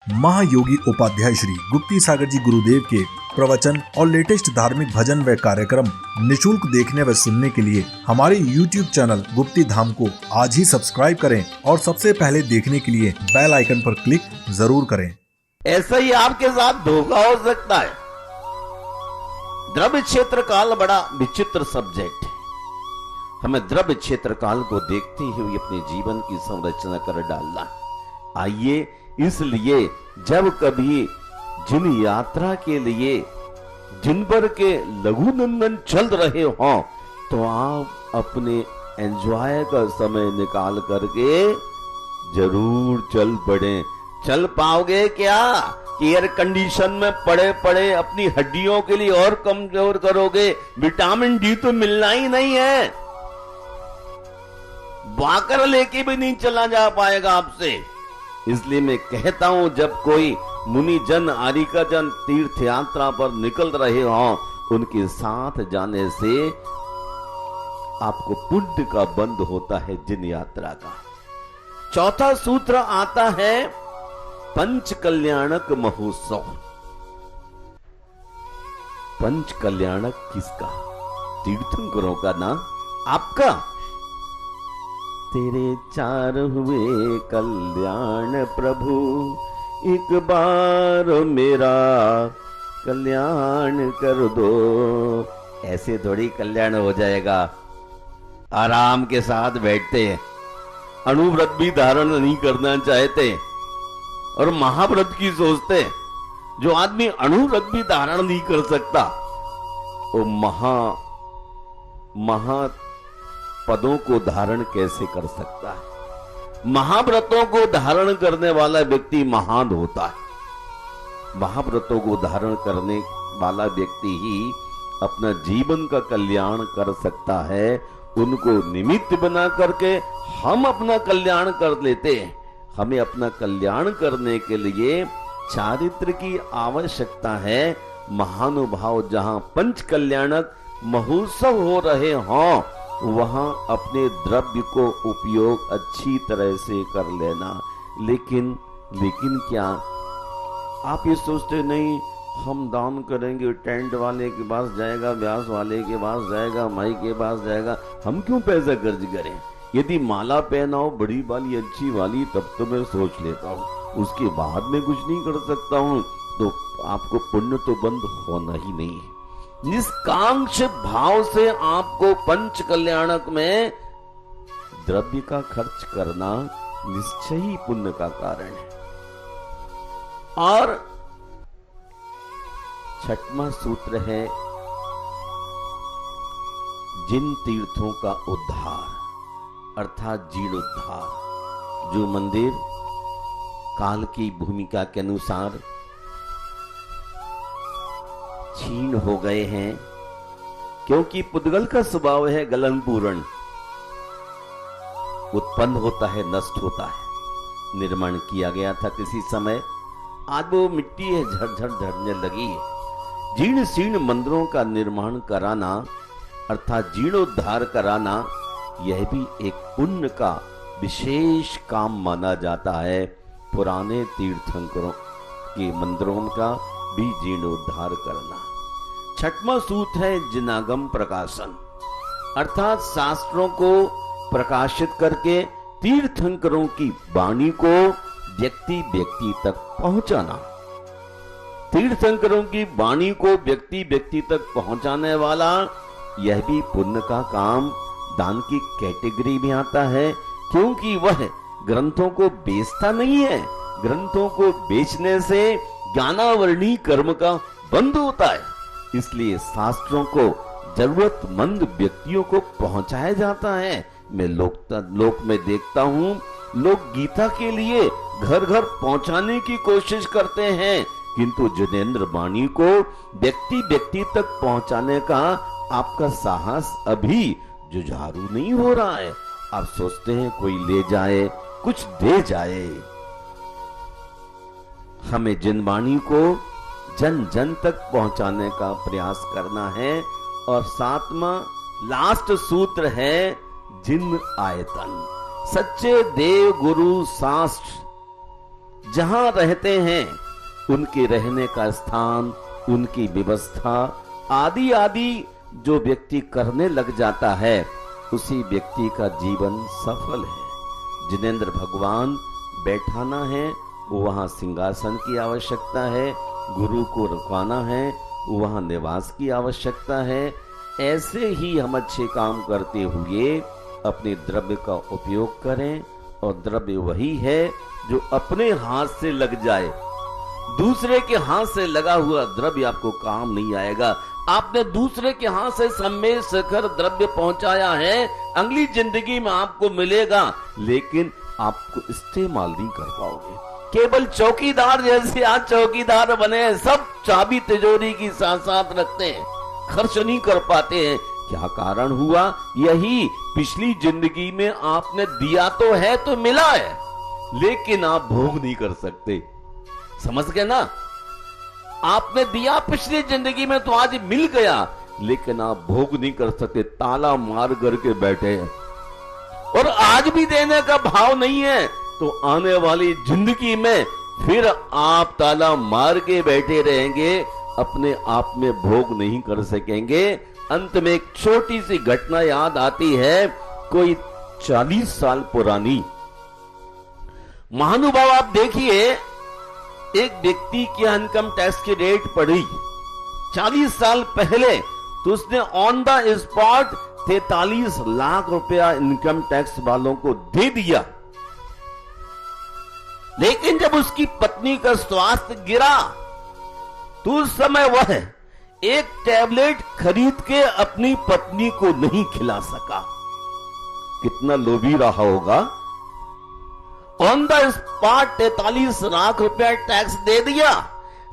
महायोगी उपाध्याय श्री गुप्ती सागर जी गुरुदेव के प्रवचन और लेटेस्ट धार्मिक भजन व कार्यक्रम निशुल्क देखने व सुनने के लिए हमारे YouTube चैनल गुप्ती धाम को आज ही सब्सक्राइब करें और सबसे पहले देखने के लिए बेल आइकन पर क्लिक जरूर करें। ऐसा ही आपके साथ धोखा हो सकता है। द्रव्य क्षेत्र काल बड़ा विचित्र सब्जेक्ट है। हमें द्रव्य क्षेत्र काल को देखते हुए अपने जीवन की संरचना कर डालना। आइए, इसलिए जब कभी जिन यात्रा के लिए जिन पर के लघु नंदन चल रहे हो, तो आप अपने एंजॉय का समय निकाल करके जरूर चल पड़े। चल पाओगे क्या कि एयर कंडीशन में पड़े पड़े अपनी हड्डियों के लिए और कमजोर करोगे? विटामिन डी तो मिलना ही नहीं है। वाकर लेके भी नहीं चला जा पाएगा आपसे। इसलिए मैं कहता हूं, जब कोई मुनि जन आरिका जन तीर्थ यात्रा पर निकल रहे हो, उनके साथ जाने से आपको पुण्य का बंद होता है जिन यात्रा का। चौथा सूत्र आता है पंच कल्याणक महोत्सव। पंच कल्याणक किसका? तीर्थंकरों का ना, आपका। तेरे चार हुए कल्याण प्रभु, एक बार मेरा कल्याण कर दो। ऐसे थोड़ी कल्याण हो जाएगा। आराम के साथ बैठते हैं, अणुव्रत भी धारण नहीं करना चाहते और महाव्रत की सोचते। जो आदमी अणुव्रत भी धारण नहीं कर सकता, वो महा पदों को धारण कैसे कर सकता है? महाव्रतों को धारण करने वाला व्यक्ति महान होता है। महाव्रतों को धारण करने वाला व्यक्ति ही अपना जीवन का कल्याण कर सकता है। उनको निमित्त बना करके हम अपना कल्याण कर लेते हैं। हमें अपना कल्याण करने के लिए चारित्र की आवश्यकता है। महानुभाव जहां पंच कल्याणक महोत्सव हो रहे हों, वहां अपने द्रव्य को उपयोग अच्छी तरह से कर लेना। लेकिन क्या आप ये सोचते नहीं, हम दान करेंगे, टेंट वाले के पास जाएगा, व्यास वाले के पास जाएगा, माई के पास जाएगा, हम क्यों पैसा खर्च करें? यदि माला पहनाओ बड़ी वाली अच्छी वाली, तब तो मैं सोच लेता हूँ, उसके बाद में कुछ नहीं कर सकता हूँ, तो आपको पुण्य तो बंद होना ही नहीं है। निष्कांक्ष भाव से आपको पंच कल्याणक में द्रव्य का खर्च करना निश्चय ही पुण्य का कारण है। और छठवां सूत्र है जिन तीर्थों का उद्धार, अर्थात जीर्णोद्धार। जो मंदिर काल की भूमिका के अनुसार छीन हो गए हैं, क्योंकि पुद्गल का स्वभाव है गलन पूर्ण, उत्पन्न होता है, नष्ट होता है। निर्माण किया गया था किसी समय, आज वो मिट्टी है, झरझर झड़ने लगी है। जीर्ण शीर्ण मंदिरों का निर्माण कराना अर्थात जीर्णोद्धार कराना, यह भी एक पुण्य का विशेष काम माना जाता है। पुराने तीर्थंकरों के मंदिरों का भी जीर्णोद्धार करना। छठवां सूत्र है जिनागम प्रकाशन, अर्थात शास्त्रों को प्रकाशित करके तीर्थंकरों की वाणी को व्यक्ति व्यक्ति तक पहुंचाना। तीर्थंकरों की वाणी को व्यक्ति व्यक्ति तक पहुंचाने वाला यह भी पुण्य का काम दान की कैटेगरी में आता है, क्योंकि वह ग्रंथों को बेचता नहीं है। ग्रंथों को बेचने से ज्ञानावर्णी कर्म का बंद होता है। इसलिए शास्त्रों को जरूरतमंद व्यक्तियों को पहुंचाया जाता है। मैं लोक में देखता हूं, लोग गीता के लिए घर घर पहुंचाने की कोशिश करते हैं, किंतु जिनेंद्र वाणी को व्यक्ति व्यक्ति तक पहुंचाने का आपका साहस अभी जुझारू नहीं हो रहा है। आप सोचते हैं कोई ले जाए, कुछ दे जाए। हमें जिन वाणी को जन जन तक पहुंचाने का प्रयास करना है। और सातवां लास्ट सूत्र है जिन आयतन। सच्चे देव गुरु शास्त्र जहां रहते हैं उनके रहने का स्थान, उनकी व्यवस्था आदि आदि जो व्यक्ति करने लग जाता है, उसी व्यक्ति का जीवन सफल है। जिनेंद्र भगवान बैठाना है, वहां सिंहासन की आवश्यकता है, गुरु को रुकवाना है, वहां निवास की आवश्यकता है। ऐसे ही हम अच्छे काम करते हुए अपने द्रव्य का उपयोग करें, और द्रव्य वही है जो अपने हाथ से लग जाए। दूसरे के हाथ से लगा हुआ द्रव्य आपको काम नहीं आएगा। आपने दूसरे के हाथ से सम्मेल शिखर द्रव्य पहुंचाया है, अगली जिंदगी में आपको मिलेगा, लेकिन आपको इस्तेमाल नहीं कर पाओगे। केवल चौकीदार जैसे आज चौकीदार बने हैं, सब चाबी तिजोरी की साथ साथ रखते हैं, खर्च नहीं कर पाते हैं। क्या कारण हुआ? यही पिछली जिंदगी में आपने दिया तो है, तो मिला है, लेकिन आप भोग नहीं कर सकते। समझ गए ना? आपने दिया पिछली जिंदगी में तो आज मिल गया, लेकिन आप भोग नहीं कर सकते, ताला मार करके बैठे हैं। और आज भी देने का भाव नहीं है, तो आने वाली जिंदगी में फिर आप ताला मार के बैठे रहेंगे, अपने आप में भोग नहीं कर सकेंगे। अंत में एक छोटी सी घटना याद आती है, कोई 40 साल पुरानी। महानुभाव आप देखिए, एक व्यक्ति की इनकम टैक्स की रेट पड़ी 40 साल पहले, तो उसने ऑन द स्पॉट 43 लाख रुपया इनकम टैक्स वालों को दे दिया। लेकिन जब उसकी पत्नी का स्वास्थ्य गिरा, तो उस समय वह एक टैबलेट खरीद के अपनी पत्नी को नहीं खिला सका। कितना लोभी रहा होगा। ऑन द स्पॉट 43 लाख रुपया टैक्स दे दिया,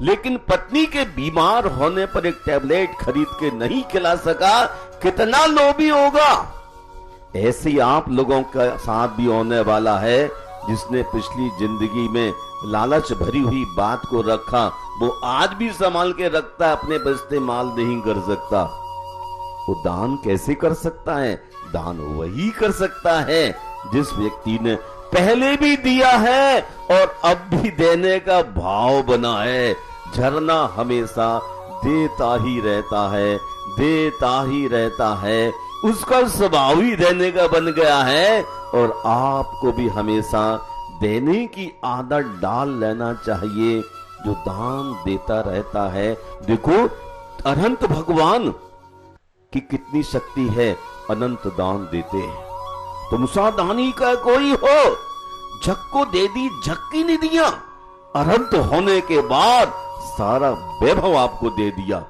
लेकिन पत्नी के बीमार होने पर एक टैबलेट खरीद के नहीं खिला सका। कितना लोभी होगा। ऐसे ही आप लोगों का साथ भी होने वाला है। जिसने पिछली जिंदगी में लालच भरी हुई बात को रखा, वो आज भी संभाल के रखता है, अपने पर इस्तेमाल नहीं कर सकता। वो दान कैसे कर सकता है? दान वही कर सकता है जिस व्यक्ति ने पहले भी दिया है और अब भी देने का भाव बना है। झरना हमेशा देता ही रहता है, देता ही रहता है, उसका स्वभाव ही देने का बन गया है। और आपको भी हमेशा देने की आदत डाल लेना चाहिए, जो दान देता रहता है। देखो अनंत भगवान की कितनी शक्ति है, अनंत दान देते हैं। तुम सा दानी का कोई हो, झक को दे दी झक की निधियां, अनंत होने के बाद सारा वैभव आपको दे दिया।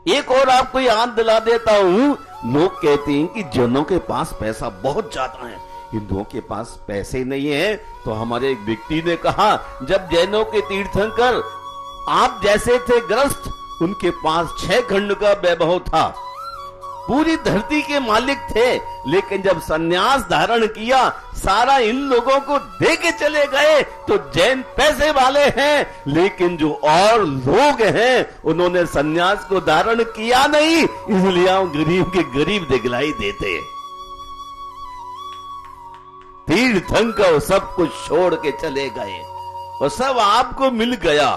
एक और आपको याद दिला देता हूं, लोग कहते हैं कि जैनों के पास पैसा बहुत ज्यादा है, हिंदुओं के पास पैसे नहीं है। तो हमारे एक व्यक्ति ने कहा, जब जैनों के तीर्थंकर आप जैसे थे ग्रस्त, उनके पास 6 खंड का वैभव था, पूरी धरती के मालिक थे, लेकिन जब सन्यास धारण किया, सारा इन लोगों को दे के चले गए। तो जैन पैसे वाले हैं, लेकिन जो और लोग हैं उन्होंने सन्यास को धारण किया नहीं, इसलिए हम गरीब के गरीब दिखलाई देते। तीर्थंकर सब कुछ छोड़ के चले गए और सब आपको मिल गया।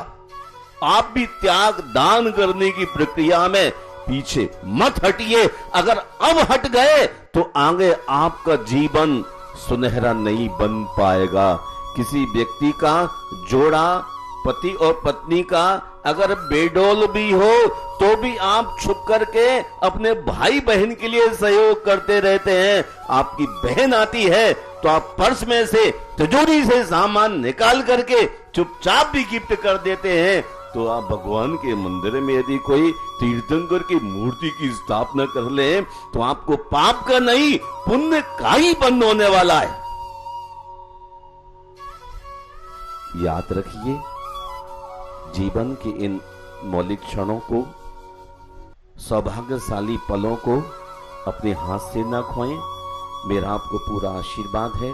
आप भी त्याग दान करने की प्रक्रिया में पीछे मत हटिए। अगर अब हट गए तो आगे आपका जीवन सुनहरा नहीं बन पाएगा। किसी व्यक्ति का जोड़ा, पति और पत्नी का अगर बेडोल भी हो, तो भी आप छुप करके अपने भाई बहन के लिए सहयोग करते रहते हैं। आपकी बहन आती है तो आप पर्स में से, तिजोरी से सामान निकाल करके चुपचाप भी गिफ्ट कर देते हैं। तो आप भगवान के मंदिर में यदि कोई तीर्थंकर की मूर्ति की स्थापना कर ले, तो आपको पाप का नहीं पुण्य का ही बंद होने वाला है। याद रखिए, जीवन के इन मौलिक क्षणों को, सौभाग्यशाली पलों को अपने हाथ से ना खोएं। मेरा आपको पूरा आशीर्वाद है।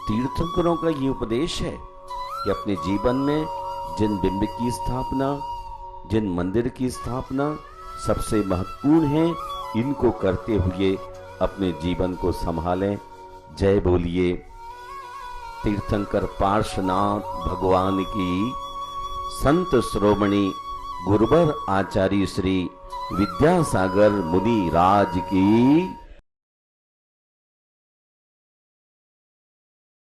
तीर्थंकरों का ये उपदेश है कि अपने जीवन में जिन बिंब की स्थापना, जिन मंदिर की स्थापना सबसे महत्वपूर्ण है, इनको करते हुए अपने जीवन को संभालें। जय बोलिए तीर्थंकर पार्श्वनाथ भगवान की, संत श्रोमणी गुरुवर आचार्य श्री विद्यासागर मुनि राज की।